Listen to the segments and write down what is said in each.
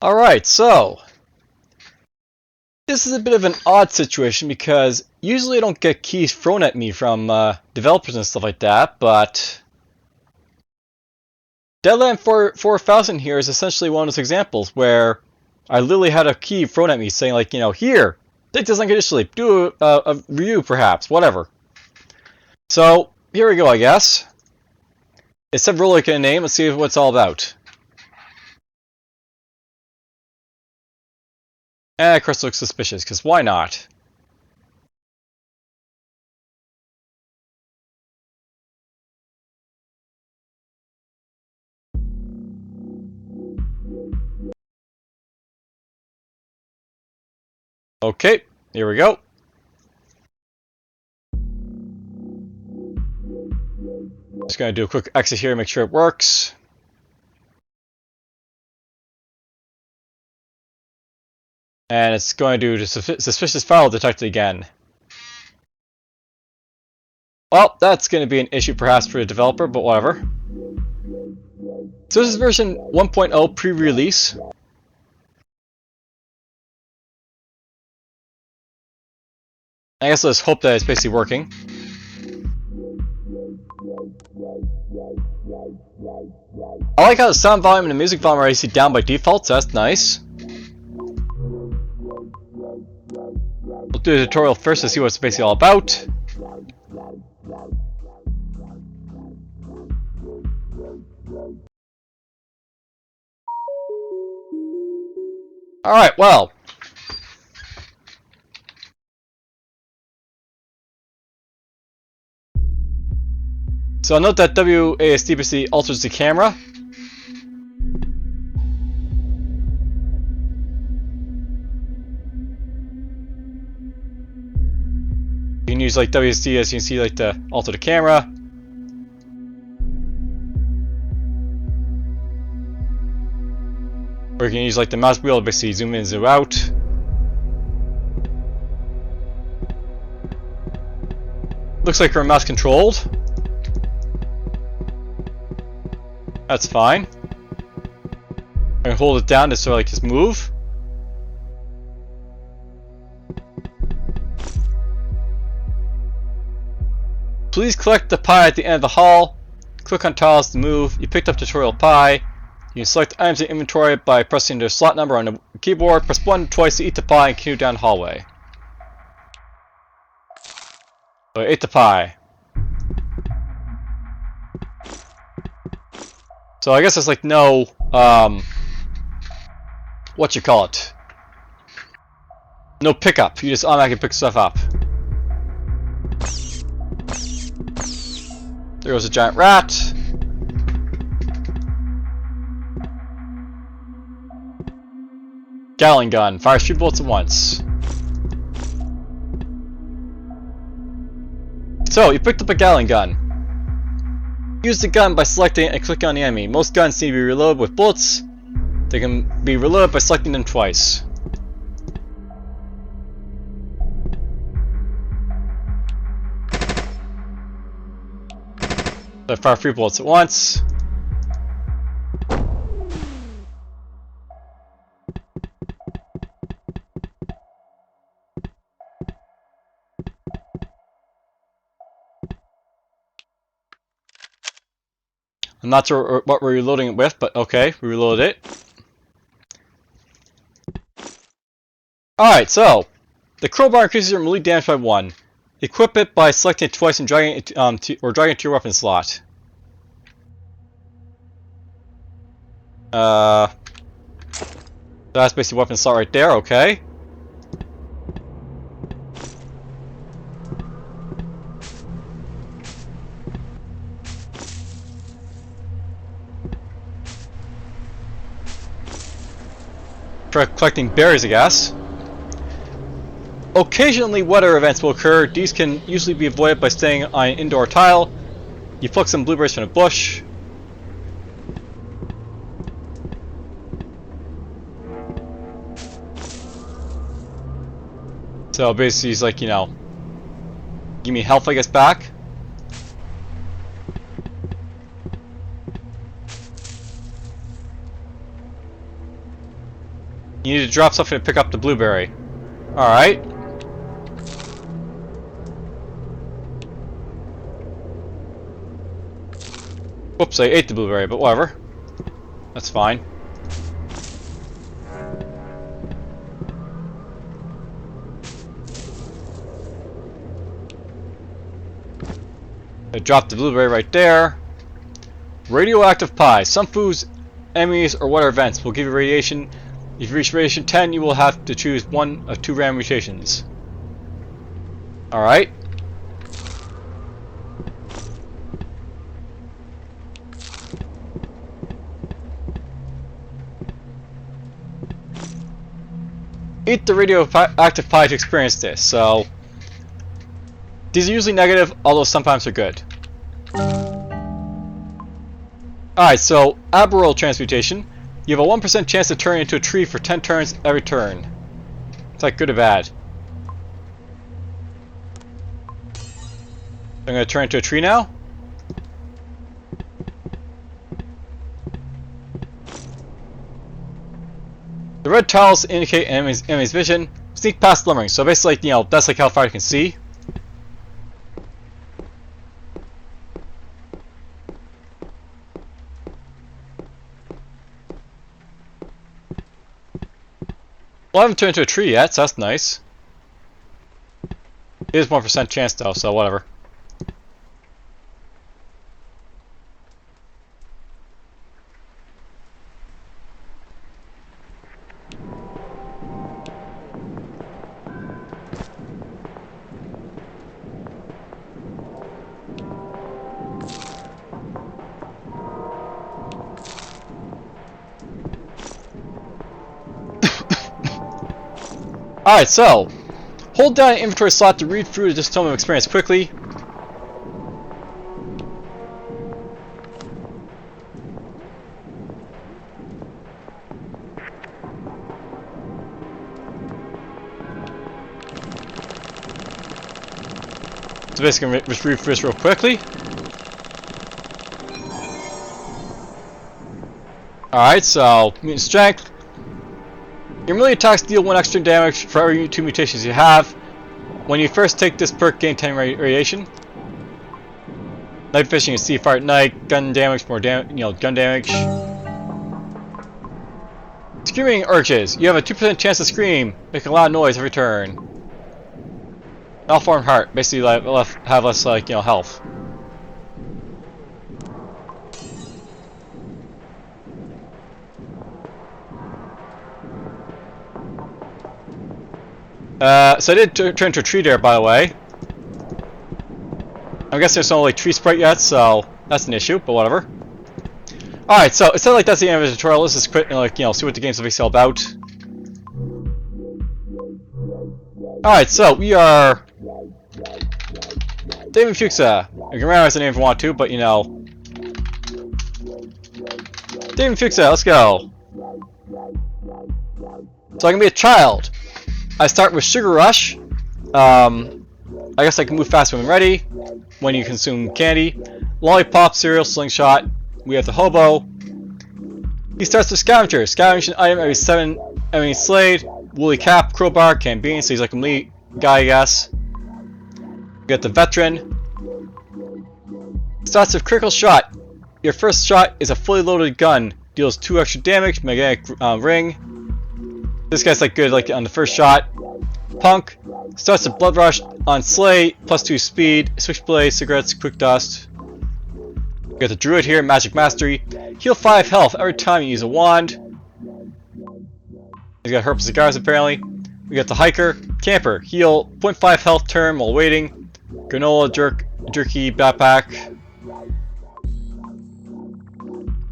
Alright, so this is a bit of an odd situation because usually I don't get keys thrown at me from developers and stuff like that, but Deadland 4000 here is essentially one of those examples where I literally had a key thrown at me saying, like, you know, here, take this unconditionally, do a review perhaps, whatever. So here we go, I guess. It said robotic in a name, let's see what it's all about. And of course it looks suspicious, because why not? Okay, here we go. Just going to do a quick exit here, make sure it works. And it's going to do the suspicious file detected again. Well, that's going to be an issue perhaps for the developer, but whatever. So this is version 1.0 pre-release. I guess let's hope that it's basically working. I like how the sound volume and the music volume are actually down by default, so that's nice. We'll do a tutorial first to see what it's basically all about. Alright, well. So note that WASD basically alters the camera. You can use like WASD, as you can see, like to alter the camera. Or you can use like the mouse wheel to basically zoom in and zoom out. Looks like we're mouse controlled. That's fine. I can hold it down to sort of like just move. Please collect the pie at the end of the hall. Click on tiles to move. You picked up tutorial pie. You can select items in inventory by pressing the slot number on the keyboard. Press 1 twice to eat the pie and continue down the hallway. So I ate the pie. So I guess there's like no, what you call it? No pickup. You just automatically pick stuff up. There goes a giant rat. Gatling gun. Fires 3 bullets at once. So, you picked up a Gatling gun. Use the gun by selecting and clicking on the enemy. Most guns need to be reloaded with bullets. They can be reloaded by selecting them twice. So I fire 3 bullets at once. I'm not sure what we're reloading it with, but okay, we reloaded it. Alright, so the crowbar increases your melee damage by 1. Equip it by selecting it twice and dragging it dragging it to your weapon slot. That's basically weapon slot right there, okay. Try collecting berries, I guess. Occasionally weather events will occur. These can usually be avoided by staying on an indoor tile. You pluck some blueberries from a bush. So basically he's like, you know, give me health, I guess, back. You need to drop something to pick up the blueberry. Alright. Whoops, I ate the blueberry, but whatever. That's fine. I dropped the blueberry right there. Radioactive pie. Some foods, enemies, or weather events will give you radiation. If you reach radiation 10, you will have to choose one of 2 random mutations. Alright. Eat the radioactive pie to experience this, so... These are usually negative, although sometimes they're good. Alright, so, aboriginal transmutation. You have a 1% chance to turn into a tree for 10 turns every turn. It's like good or bad. I'm going to turn into a tree now. The red tiles indicate enemy's vision. Sneak past glimmering. So basically, you know, that's like how far you can see. Well, I haven't turned into a tree yet, so that's nice. It is 1% chance though, so whatever. Alright, so, hold down an inventory slot to read through the Tome of Experience quickly. So basically, just read through this real quickly. Alright, so, mutant strength. Your melee attacks deal 1 extra damage for every 2 mutations you have. When you first take this perk, gain 10 radiation. Night fishing is sea fire at night. Gun damage, more gun damage. Screaming urges. You have a 2% chance to scream, make a loud noise every turn. Malformed heart, basically have less health. So I did turn into a tree there, by the way. I guess there's no like tree sprite yet, so that's an issue, but whatever. Alright, so it sounds like that's the end of the tutorial. Let's just quit and see what the game's basically all about. Alright, so we are DFuxa. You can memorize the name if you want to, but DFuxa, let's go. So I can be a child. I start with Sugar Rush. I guess I can move fast when I'm ready. When you consume candy. Lollipop, cereal, slingshot. We have the hobo. He starts with Scavenger. Scavenge an item every 7 enemies slayed. Woolly cap, crowbar, canned beans. So he's like a melee guy, I guess. We got the Veteran. Starts with critical shot. Your first shot is a fully loaded gun. Deals 2 extra damage. Magnetic ring. This guy's like good on the first shot. Punk starts with blood rush on Slay, +2 speed, switchblade, cigarettes, quick dust. We got the druid here, magic mastery. Heal 5 health every time you use a wand. He's got herb cigars apparently. We got the hiker, camper, heal 0.5 health turn while waiting. Granola, jerky, backpack.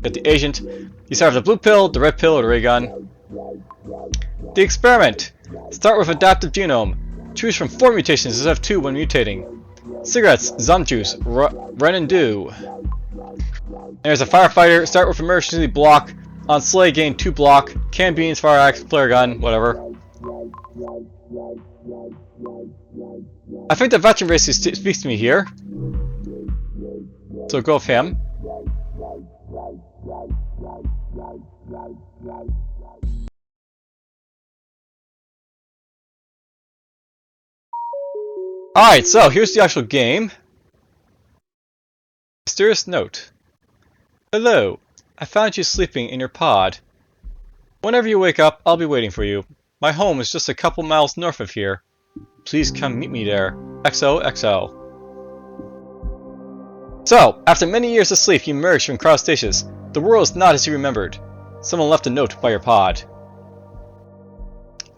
Got the agent. You start with the blue pill, the red pill, or the ray gun. The experiment. Start with adaptive genome. Choose from 4 mutations instead of 2 when mutating. Cigarettes, zum juice, run and do. There's a firefighter. Start with emergency block. On Slay, gain 2 block. Canned beans, fire axe, flare gun, whatever. I think the veteran basically speaks to me here. So go with him. Alright, so here's the actual game. Mysterious note. Hello, I found you sleeping in your pod. Whenever you wake up, I'll be waiting for you. My home is just a couple miles north of here. Please come meet me there. XOXO. So, after many years of sleep, you emerged from cryostasis. The world is not as you remembered. Someone left a note by your pod.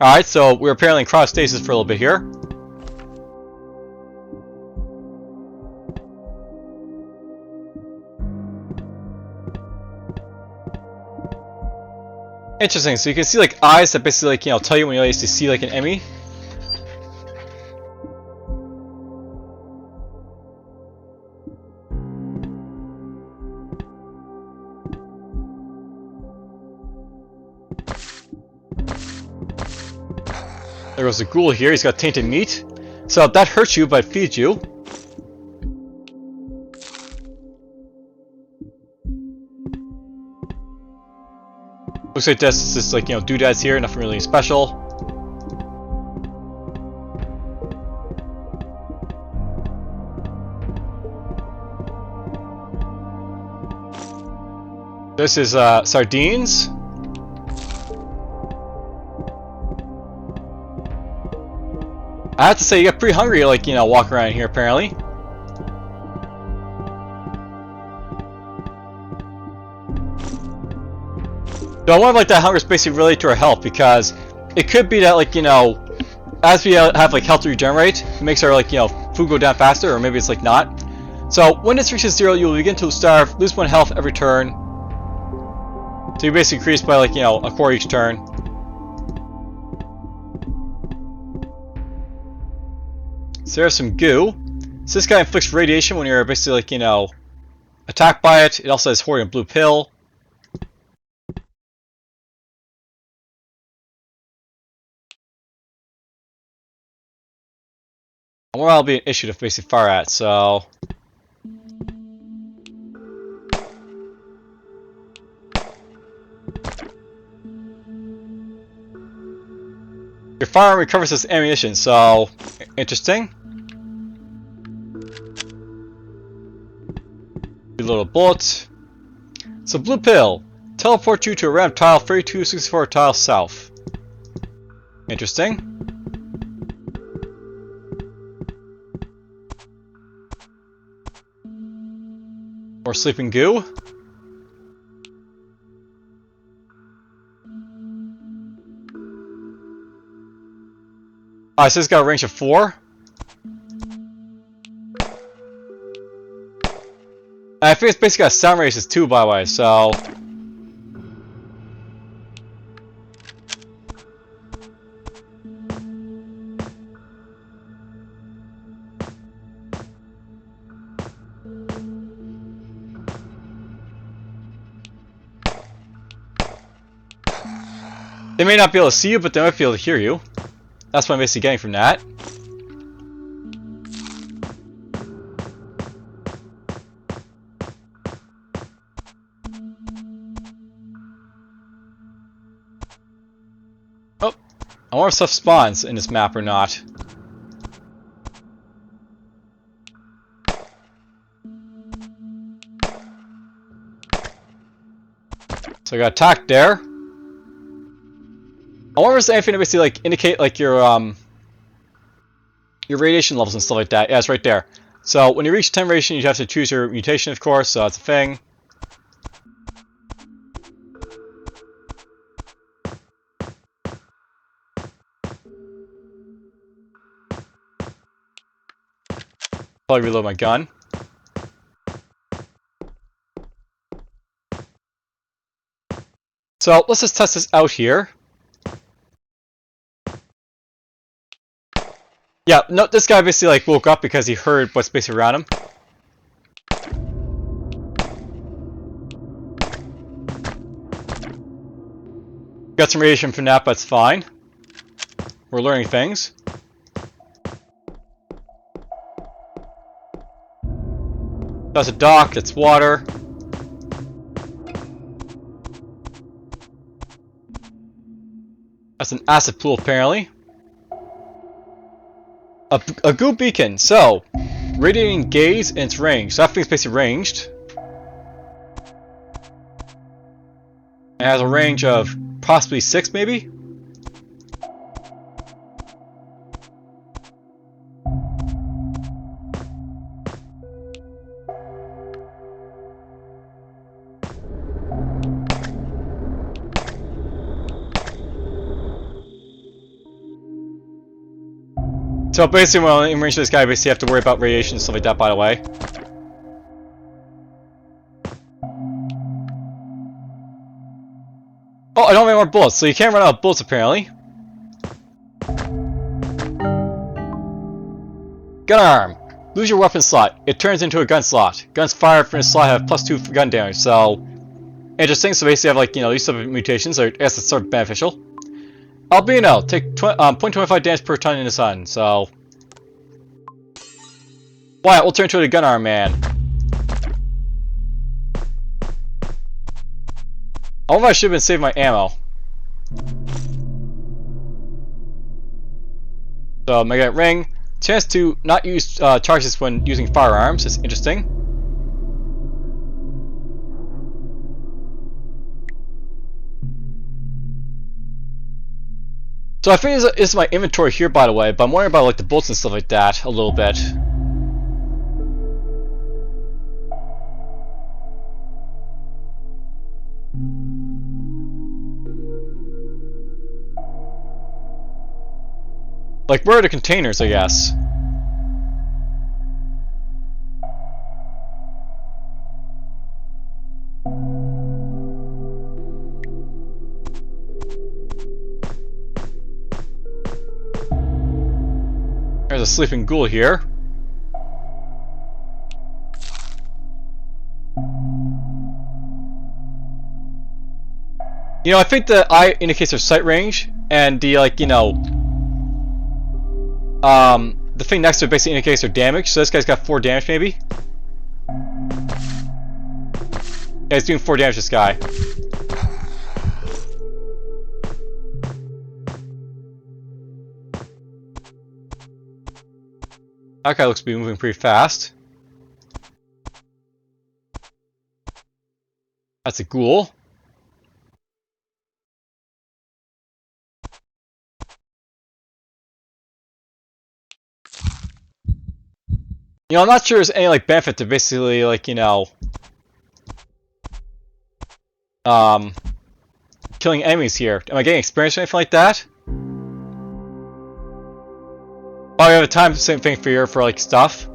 Alright, so we're apparently in cryostasis for a little bit here. Interesting, so you can see like eyes that basically like, tell you when you actually see like an enemy. There goes the ghoul here, he's got tainted meat. So that hurts you, but feeds you. Looks like this is just like, doodads here, nothing really special. This is sardines. I have to say, you get pretty hungry, like, walking around here, apparently. So I wonder, like, that hunger is basically related to our health, because it could be that, like, as we have, like, health to regenerate, it makes our, like, food go down faster, or maybe it's, like, not. So when this reaches 0, you will begin to starve, lose 1 health every turn. So you basically increase by, like, a core each turn. So there's some goo. So this guy inflicts radiation when you're basically, like, attacked by it. It also has Horde and blue pill. Well, that'll be an issue to basically fire at, so... Your firearm recovers this ammunition, so... Interesting. Reload a bullet. So, blue pill. Teleport you to around tile 3264 tile south. Interesting. More sleeping goo. Alright, so it's got a range of 4. And I think it's basically got sound radius too, by the way, so... They may not be able to see you, but they might be able to hear you. That's what I'm basically getting from that. Oh, I wonder if stuff spawns in this map or not. So I got attacked there. I wonder if there's anything to basically like indicate like your radiation levels and stuff like that. Yeah, it's right there. So when you reach 10 radiation, you have to choose your mutation, of course. So that's a thing. Probably reload my gun. So let's just test this out here. Yeah, no, this guy basically like woke up because he heard what's basically around him. Got some radiation from that, but it's fine. We're learning things. That's a dock, it's water. That's an acid pool, apparently. A goo beacon. So, radiating gaze and its range. So that thing's basically ranged. It has a range of possibly 6, maybe? So basically, when in range of this guy, basically you have to worry about radiation and stuff like that, by the way. Oh, I don't have any more bullets, so you can't run out of bullets apparently. Gun arm. Lose your weapon slot. It turns into a gun slot. Guns fired from this slot have +2 gun damage, so interesting. So basically, you have like these sort of mutations. So I guess it's sort of beneficial. Albino, take 0.25 damage per ton in the sun. So Wyatt, we'll turn to a gun arm man. I wonder if I should have been saving my ammo. So magnetic ring. Chance to not use charges when using firearms is interesting. So I think this is my inventory here, by the way, but I'm worried about like the bolts and stuff like that a little bit. Like, where are the containers, I guess? There's a sleeping ghoul here. I think the eye indicates their sight range, and the the thing next to it basically indicates their damage. So this guy's got 4 damage, maybe. Yeah, he's doing 4 damage. This guy. That guy looks to be moving pretty fast. That's a ghoul. I'm not sure there's any like benefit to basically like killing enemies here. Am I getting experience or anything like that? Oh, you have a time same thing for your like stuff.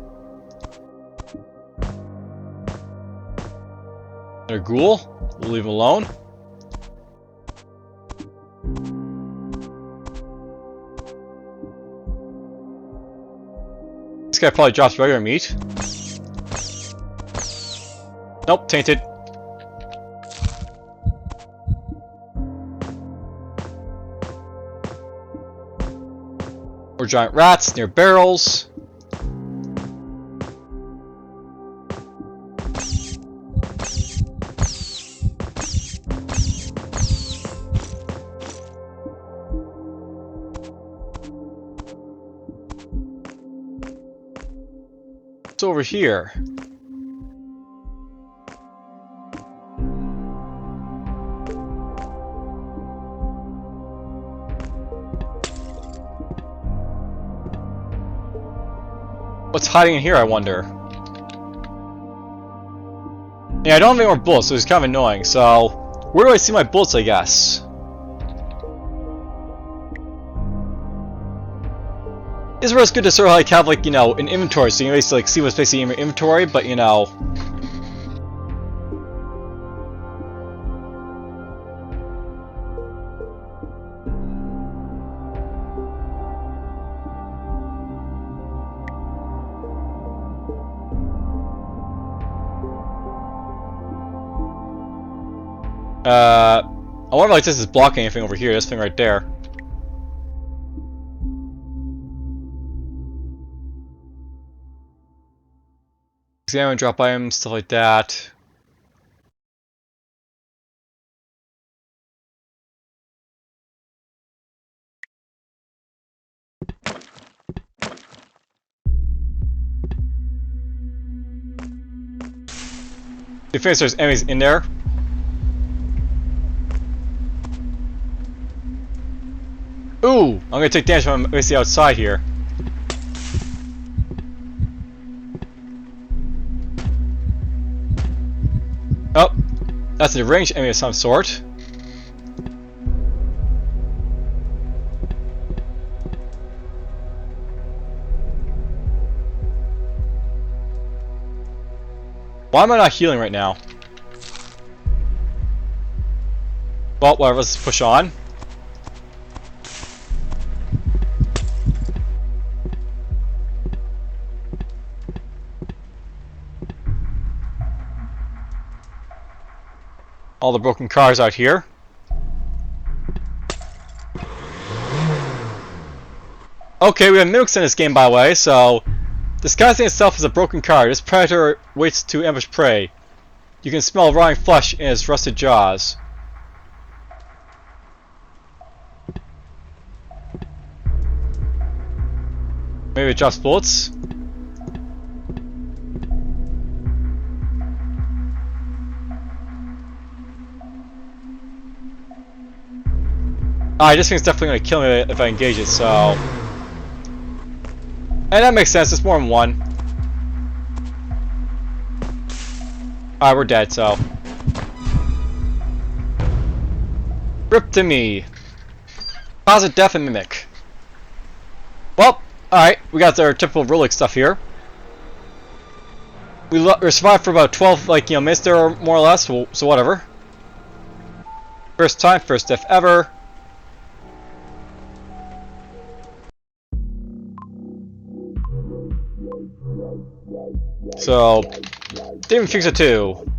Another ghoul. We'll leave him alone. This guy probably drops regular meat. Nope, tainted. Or giant rats near barrels. What's over here? What's hiding in here, I wonder? Yeah, I don't have any more bullets, so it's kind of annoying. So, where do I see my bullets, I guess? This is where it's good to sort of like have like, an inventory, so you can basically like see what's basically in your inventory, but I wonder if like this is blocking anything over here, this thing right there. Examine, drop items, stuff like that. You think there's enemies in there? Ooh! I'm gonna take damage from basically outside here. Oh! That's a ranged enemy of some sort. Why am I not healing right now? Well, whatever, let's push on. All the broken cars out here. Okay, we have mimics in this game, by the way, so disguising itself as a broken car, this predator waits to ambush prey. You can smell rotting flesh in its rusted jaws. Maybe it drops bullets? Alright, this thing's definitely gonna kill me if I engage it, so... And that makes sense, it's more than one. Alright, we're dead, so... Rip to me. Positive death and mimic. Well, alright, we got our typical relic stuff here. We survived for about 12, minutes there, more or less, so whatever. First time, first death ever. So, DFuxa 2.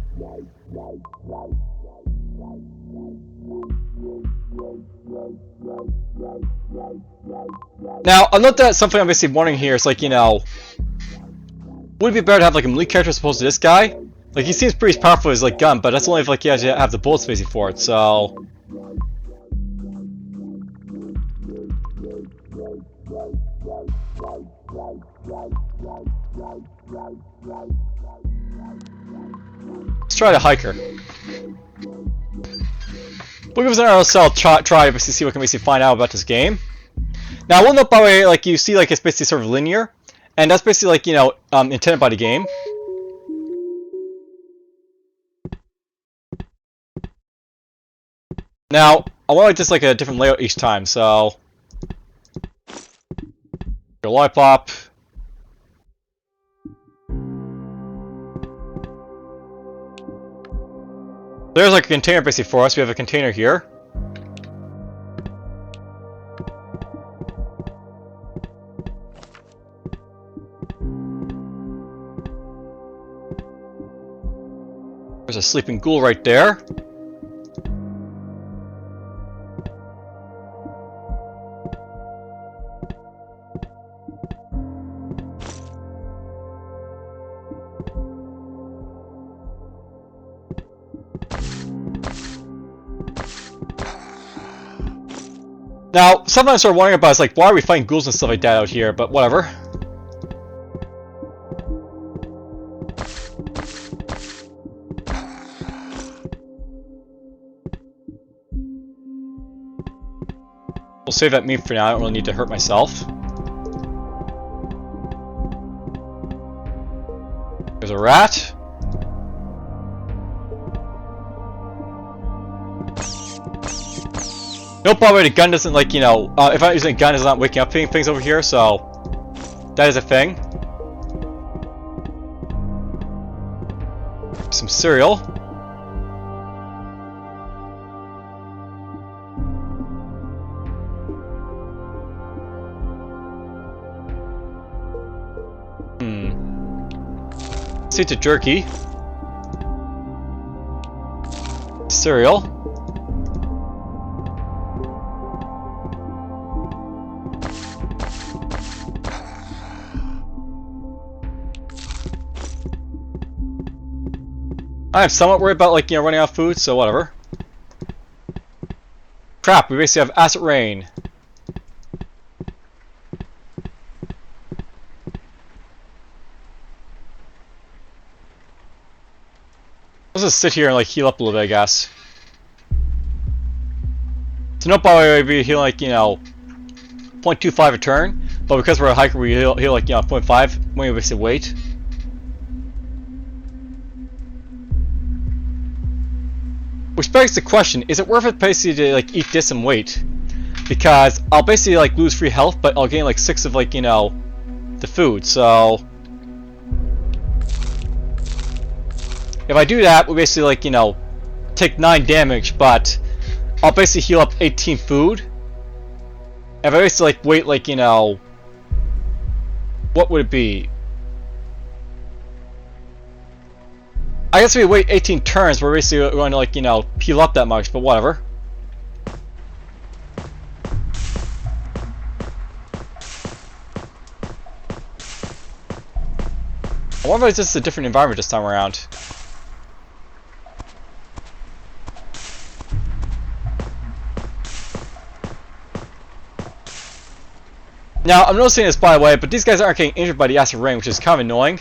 Now, I'll note that something I'm basically wondering here is, would it be better to have, a melee character as opposed to this guy? He seems pretty powerful with his, gun, but that's only if, you actually have the bullets basically for it, so... Let's try the hiker. We'll give us another cell try to see what we can basically find out about this game. Now, I will note, by the way, you see, it's basically sort of linear, and that's basically, intended by the game. Now, I want just a different layout each time, so... Go lollipop. There's a container basically for us. We have a container here. There's a sleeping ghoul right there. Now, something I'm sort of wondering about is, why are we fighting ghouls and stuff like that out here, but whatever. We'll save that meat for now, I don't really need to hurt myself. There's a rat. No problem, the gun doesn't, if I'm using a gun, it's not waking up things over here, so... That is a thing. Some cereal. See to jerky. Cereal. I'm somewhat worried about, running out of food, so whatever. Crap, we basically have acid rain. Let's just sit here and like heal up a little bit, I guess. So no power would be healing like, you know, 0.25 a turn, but because we're a hiker, we heal like, you know, 0.5 when we basically wait. Which begs the question, is it worth it basically to like eat this and wait? Because I'll basically like lose free health, but I'll gain like 6 of like, you know, the food, so if I do that, we basically like, you know, take 9 damage, but I'll basically heal up 18 food. If I basically like wait like, you know, what would it be? I guess we wait 18 turns, we're basically going to like, you know, heal up that much, but whatever. I wonder if it's just a different environment this time around. Now, I'm noticing this by the way, but these guys aren't getting injured by the acid rain, which is kind of annoying.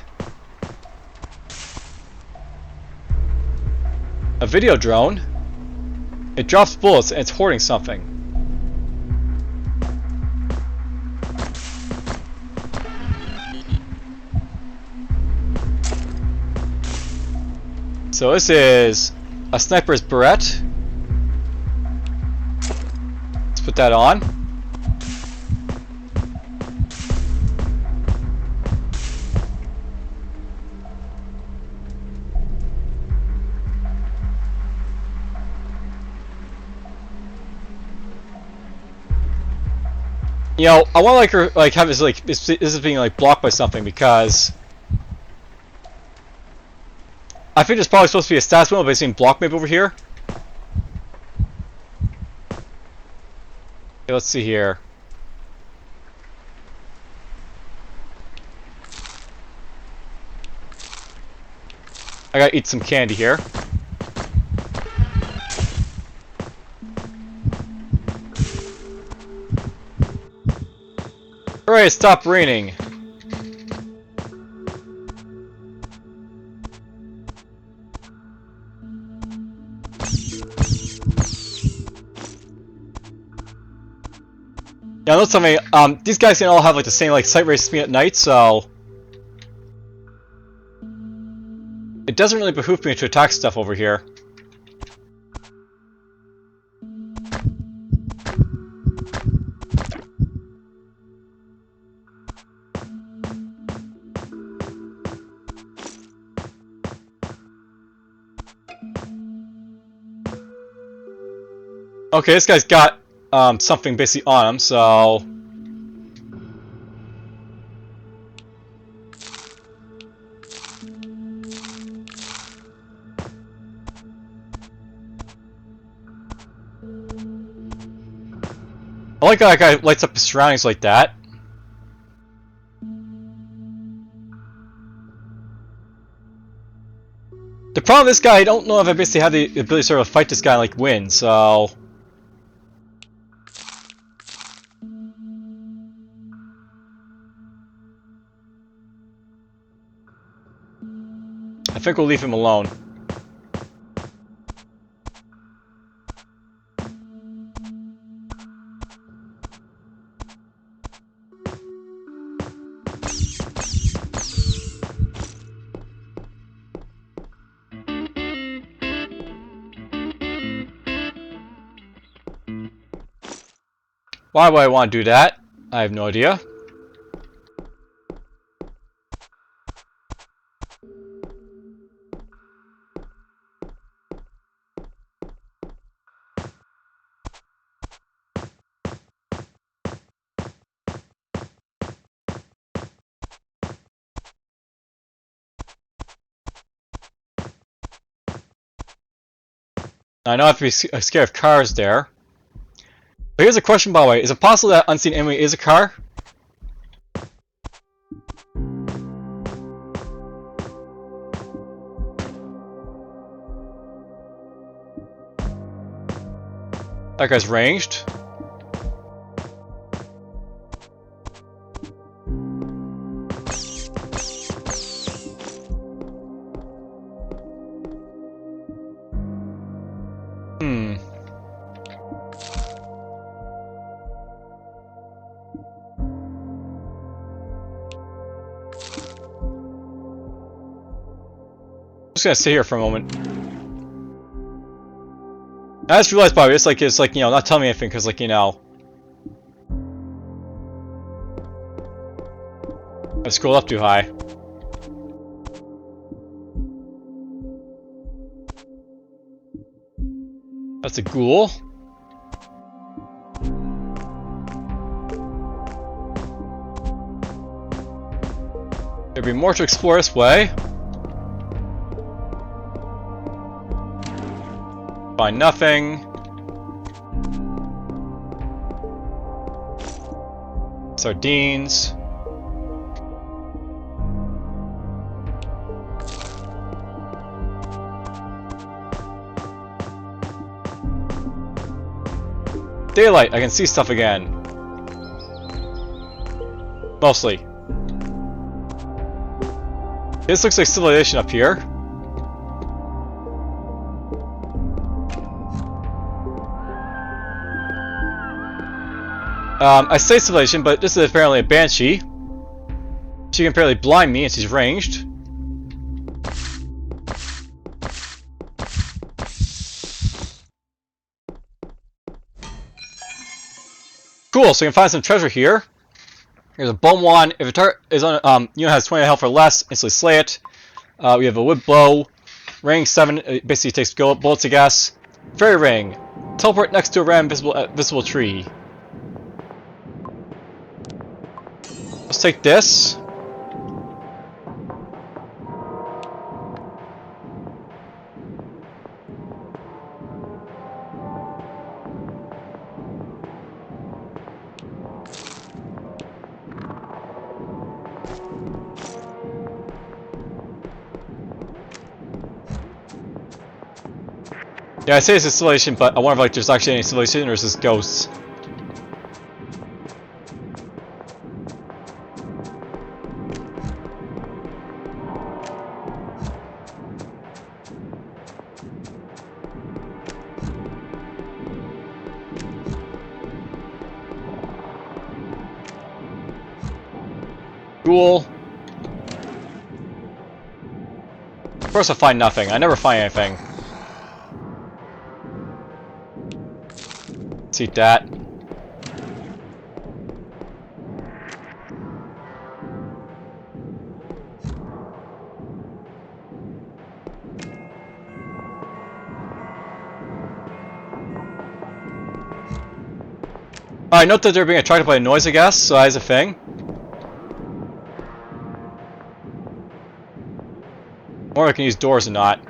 A video drone. It drops bullets and it's hoarding something. So this is a sniper's Barrette. Let's put that on. You know, I want to like have this like this is being like blocked by something because I think there's probably supposed to be a status window, but it's being blocked maybe over here. Okay, let's see here. I gotta eat some candy here. Alright, stop raining. Yeah, that's something. These guys can all have like the same like sight race as me at night, so it doesn't really behoove me to attack stuff over here. Okay, this guy's got something basically on him, so I like how that guy lights up his surroundings like that. The problem with this guy, I don't know if I basically have the ability to sort of fight this guy and like win, so I think we'll leave him alone. Why would I want to do that? I have no idea. I know I have to be scared of cars there. But here's a question, by the way. Is it possible that unseen enemy is a car? That guy's ranged. just gonna sit here for a moment. I just realized, Bobby, it's like, you know, not telling me anything, because, like, you know... I scrolled up too high. That's a ghoul. There'll be more to explore this way. Find nothing. Sardines. Daylight, I can see stuff again. Mostly. This looks like civilization up here. I say civilization, but this is apparently a banshee. She can apparently blind me and she's ranged. Cool, so we can find some treasure here. Here's a bone wand. If a target is on, has 20 health or less, instantly slay it. We have a wood bow. Ring 7, it basically takes bullets, I guess. Fairy ring. Teleport next to a random visible tree. Let's take this. Yeah, I say it's a civilization, but I wonder if like there's actually any civilization or is this ghosts. Cool. Of course I find nothing. I never find anything. Let's eat that. Alright, note that they're being attracted by noise, I guess, so that is a thing. Or I can use doors or not.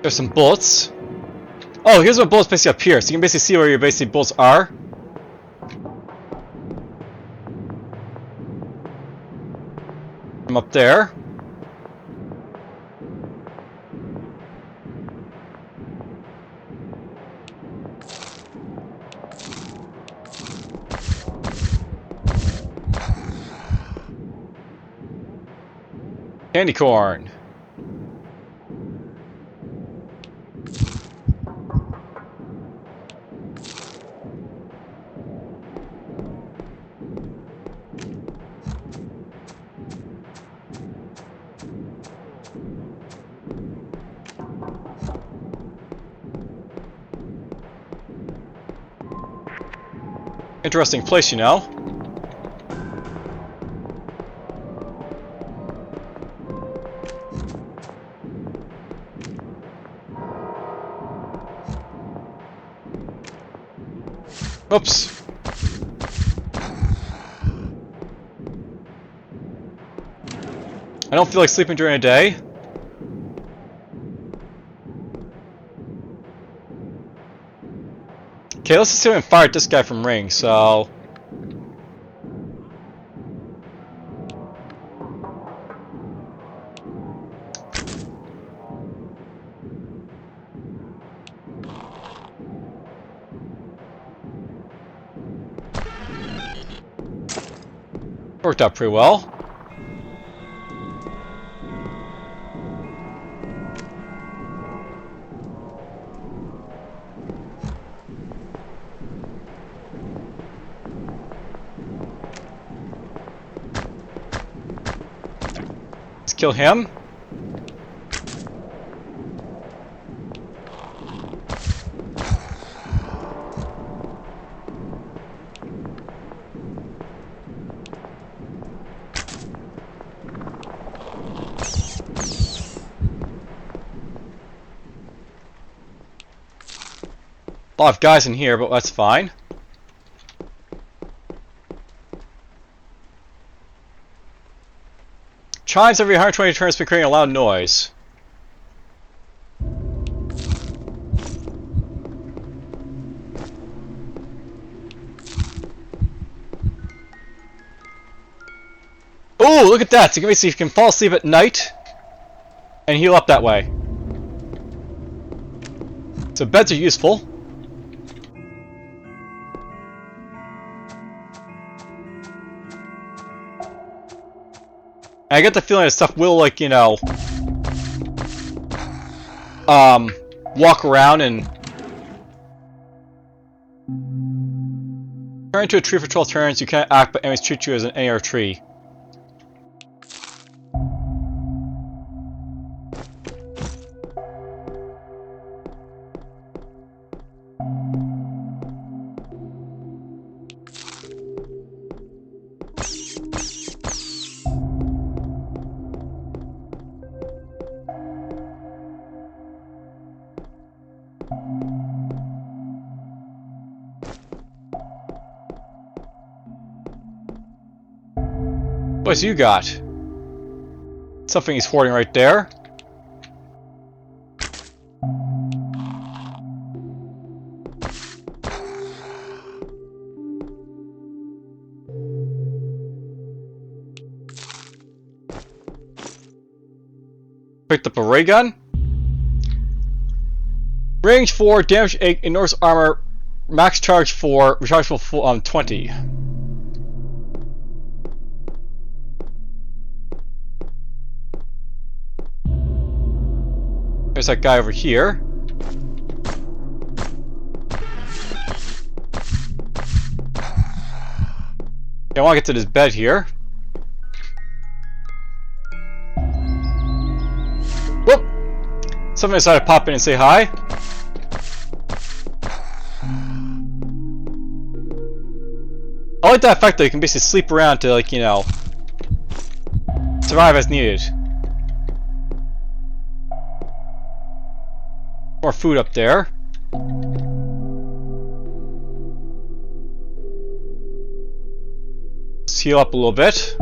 There's some bullets. Oh, here's what bullets basically up here, so you can basically see where your basic bullets are. From up there. Candy corn. Interesting place, you know. Oops. I don't feel like sleeping during a day. Okay, let's just see if we can fire at this guy from ring, so... Worked out pretty well. kill him. A lot of guys in here, but that's fine. Chimes every 120 turns been creating a loud noise. Oh, look at that! So you can basically fall asleep at night and heal up that way. So beds are useful. I get the feeling that stuff will, like, you know, walk around and turn into a tree for 12 turns. You can't act, but enemies treat you as an any other tree. What's you got? Something he's hoarding right there. Picked up a ray gun. Range 4, damage 8, enormous armor, max charge 4, rechargeable 20. There's that guy over here. I want to get to this bed here. Whoop! Someone decided to pop in and say hi. I like that fact that you can basically sleep around to, like, you know, survive as needed. More food up there. Let's heal up a little bit.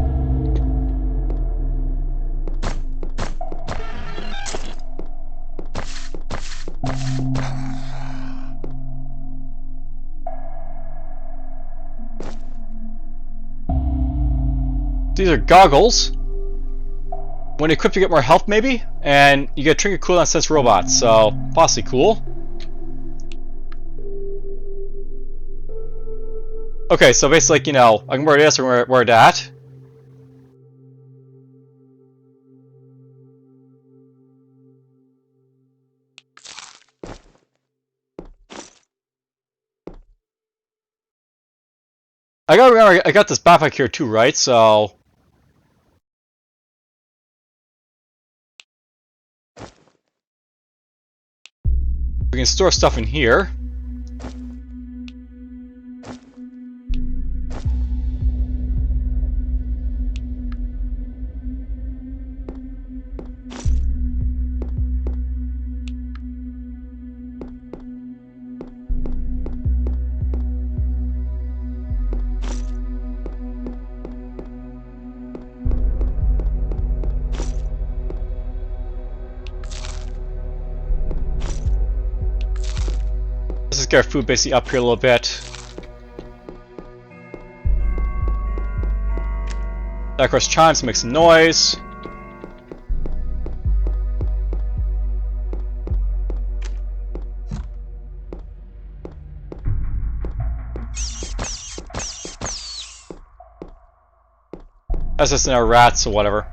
These are goggles. When equipped, you get more health, maybe, and you get trinket cooldown sense robots, so possibly cool. Okay, so basically, like, you know, I can wear this or wear that. I gotta remember, I got this backpack here too, right? So we can store stuff in here. Let's just get our food basically up here a little bit. That, of course, chimes make some noise. That's just our rats or whatever.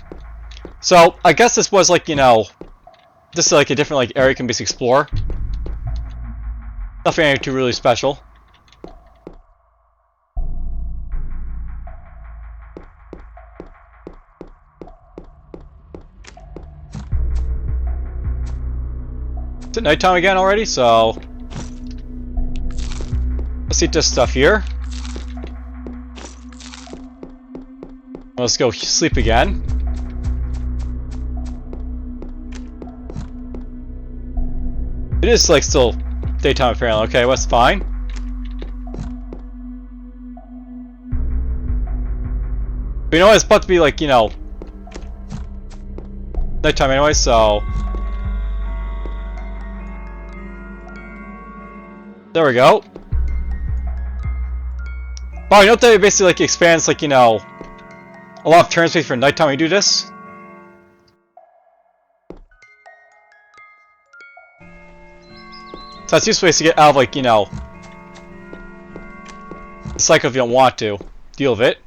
So I guess this was like, you know, this is like a different like area you can basically explore. Nothing too really special. It's nighttime again already, so let's eat this stuff here. Let's go sleep again. It is like still daytime apparently. Okay, well, that's fine. But you know what? It's about to be like, you know, nighttime anyway, so there we go. Oh, you know that it basically like expands like, you know, a lot of turn space for nighttime when you do this? So that's useful ways to get out of like, you know, the cycle if you don't want to deal with it.